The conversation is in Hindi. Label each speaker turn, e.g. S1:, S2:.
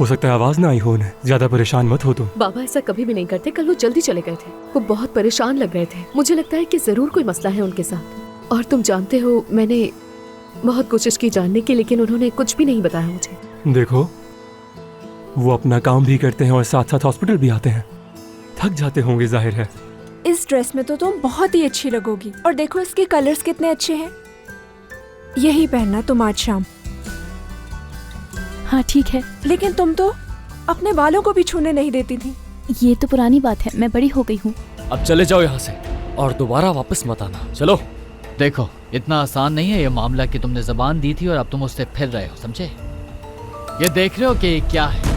S1: हो सकता है आवाज ना आई हो उन्हें। ज्यादा परेशान मत हो तुम।
S2: बाबा ऐसा कभी भी नहीं करते। कल वो जल्दी चले गए थे। वो बहुत परेशान लग रहे थे। मुझे लगता है कि जरूर कोई मसला है उनके साथ। और तुम जानते हो मैंने बहुत कोशिश की जानने की, लेकिन उन्होंने कुछ भी नहीं बताया मुझे।
S1: देखो, वो अपना काम भी करते हैं और साथ साथ हॉस्पिटल भी आते हैं। थक जाते होंगे जाहिर है।
S3: इस ड्रेस में तो तुम बहुत ही अच्छी लगोगी। और देखो इसके कलर्स कितने अच्छे हैं। यही पहनना तुम आज शाम।
S4: हाँ ठीक है।
S3: लेकिन तुम तो अपने बालों को भी छूने नहीं देती थी।
S4: ये तो पुरानी बात है, मैं बड़ी हो गई हूँ।
S5: अब चले जाओ यहाँ से और दोबारा वापस मत आना। चलो।
S6: देखो इतना आसान नहीं है ये मामला कि तुमने जबान दी थी और अब तुम उससे फिर रहे हो, समझे? ये देख रहे हो कि क्या है?